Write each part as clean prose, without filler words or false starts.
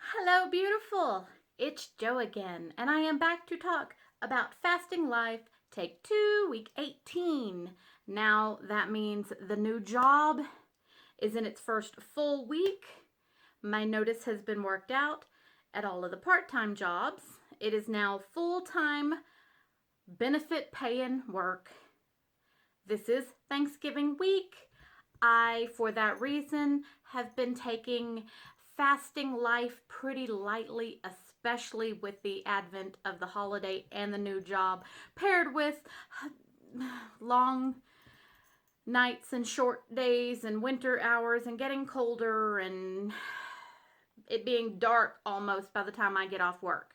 Hello, beautiful. It's Jo again, and I am back to talk about Fasting Life Take 2, Week 18. Now, that means the new job is in its first full week. My notice has been worked out at all of the part-time jobs. It is now full-time benefit paying work. This is Thanksgiving week. I, for that reason, have been taking Fasting Life pretty lightly, especially with the advent of the holiday and the new job, paired with long nights and short days and winter hours and getting colder and it being dark almost by the time I get off work.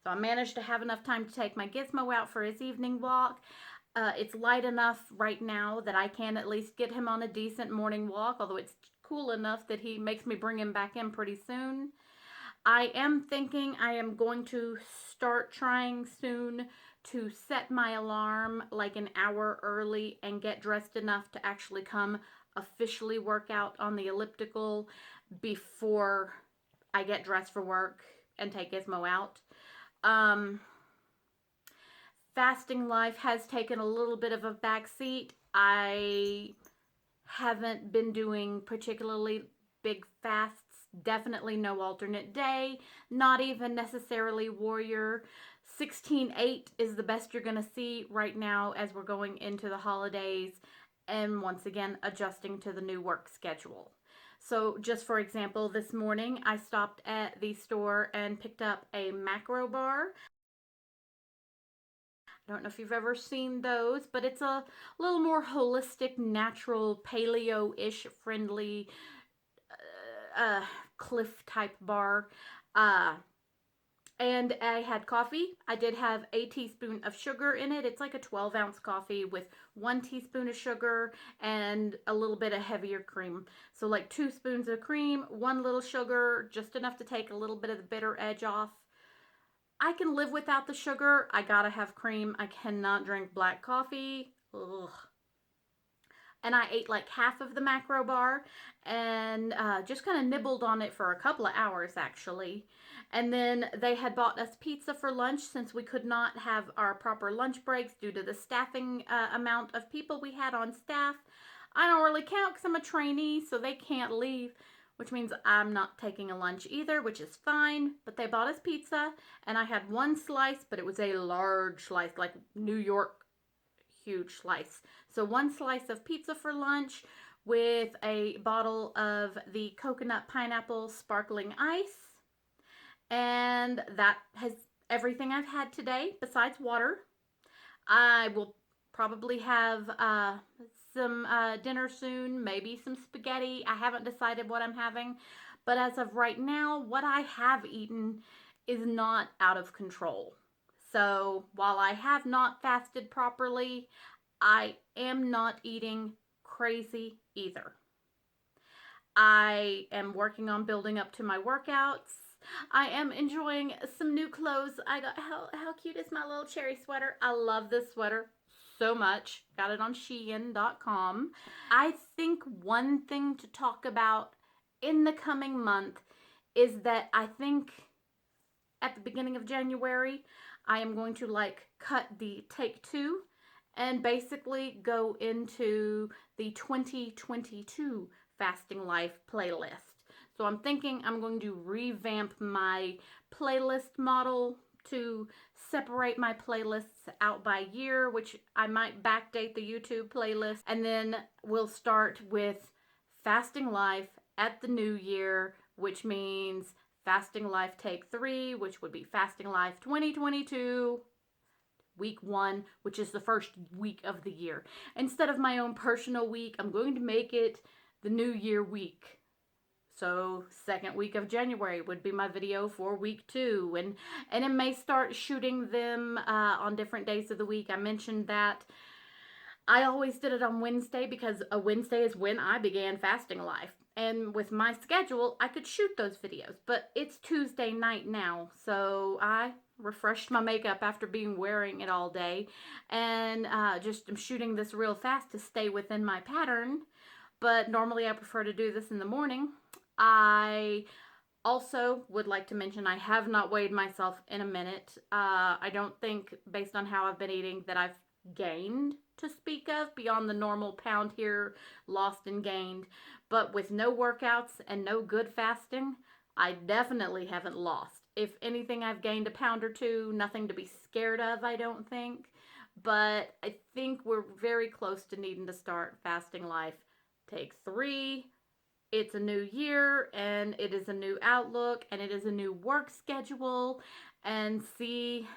So I managed to have enough time to take my Gizmo out for his evening walk. It's light enough right now that I can at least get him on a decent morning walk, although it's cool enough that he makes me bring him back in pretty soon. I am thinking I am going to start trying soon to set my alarm like an hour early and get dressed enough to actually come officially work out on the elliptical before I get dressed for work and take Gizmo out. Fasting Life has taken a little bit of a backseat. I haven't been doing particularly big fasts. Definitely no alternate day. Not even necessarily warrior. 16/8 is the best you're going to see right now as we're going into the holidays and once again adjusting to the new work schedule. So just for example, this morning I stopped at the store and picked up a macro bar. I don't know if you've ever seen those, but it's a little more holistic, natural, paleo-ish friendly cliff type bar. And I had coffee. I did have a teaspoon of sugar in it. It's like a 12-ounce coffee with 1 teaspoon of sugar and a little bit of heavier cream. So like 2 spoons of cream, 1 little sugar, just enough to take a little bit of the bitter edge off. I can live without the sugar. I gotta have cream. I cannot drink black coffee. Ugh. And I ate like half of the macro bar and just kind of nibbled on it for a couple of hours actually. And then they had bought us pizza for lunch since we could not have our proper lunch breaks due to the staffing amount of people we had on staff. I don't really count because I'm a trainee, so they can't leave, which means I'm not taking a lunch either, which is fine. But they bought us pizza, and I had 1 slice, but it was a large slice, like New York huge slice. So 1 slice of pizza for lunch with a bottle of the coconut pineapple sparkling ice. And that has everything I've had today besides water. I will probably have some dinner soon, maybe some spaghetti. I haven't decided what I'm having, but as of right now, what I have eaten is not out of control. So while I have not fasted properly, I am not eating crazy either. I am working on building up to my workouts. I am enjoying some new clothes. I got, how cute is my little cherry sweater? I love this sweater so much. Got it on Shein.com. I think one thing to talk about in the coming month is that I think at the beginning of January, I am going to like cut the Take 2 and basically go into the 2022 Fasting Life playlist. So I'm thinking I'm going to revamp my playlist model to separate my playlists out by year, which I might backdate the YouTube playlist. And then we'll start with Fasting Life at the new year, which means Fasting Life Take 3, which would be Fasting Life 2022, week 1, which is the first week of the year. Instead of my own personal week, I'm going to make it the New Year week. So 2nd week of January would be my video for week 2. And I may start shooting them on different days of the week. I mentioned that I always did it on Wednesday because a Wednesday is when I began Fasting Life. And with my schedule, I could shoot those videos. But it's Tuesday night now, so I refreshed my makeup after being wearing it all day, and just am shooting this real fast to stay within my pattern. But normally I prefer to do this in the morning. I also would like to mention I have not weighed myself in a minute. I don't think, based on how I've been eating, that I've gained to speak of beyond the normal pound here, lost and gained. But with no workouts and no good fasting, I definitely haven't lost. If anything, I've gained a pound or two. Nothing to be scared of, I don't think. But I think we're very close to needing to start fasting life. Take 3. It's a new year, and it is a new outlook, and it is a new work schedule, and see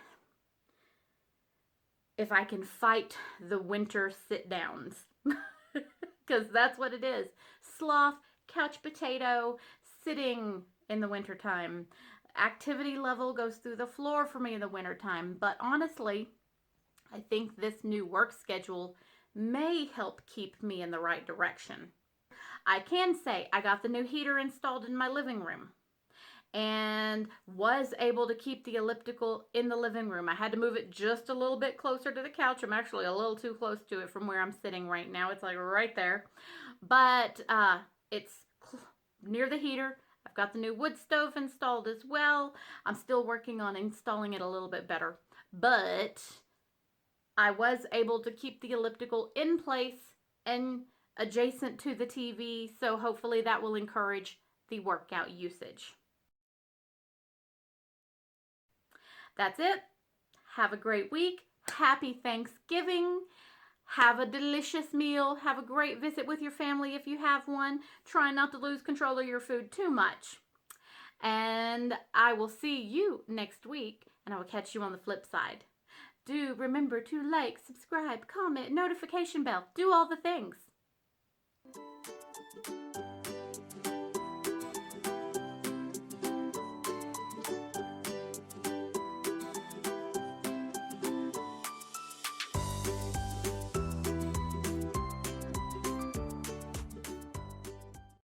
if I can fight the winter sit downs. Because that's what it is. Sloth, couch potato, sitting in the wintertime. Activity level goes through the floor for me in the wintertime. But honestly, I think this new work schedule may help keep me in the right direction. I can say I got the new heater installed in my living room and was able to keep the elliptical in the living room. I had to move it just a little bit closer to the couch. I'm actually a little too close to it from where I'm sitting right now. It's like right there. But it's near the heater. I've got the new wood stove installed as well. I'm still working on installing it a little bit better. But I was able to keep the elliptical in place and adjacent to the TV, so hopefully that will encourage the workout usage. That's it. Have a great week. Happy Thanksgiving. Have a delicious meal. Have a great visit with your family if you have one. Try not to lose control of your food too much. And I will see you next week, and I will catch you on the flip side. Do remember to like, subscribe, comment, notification bell. Do all the things.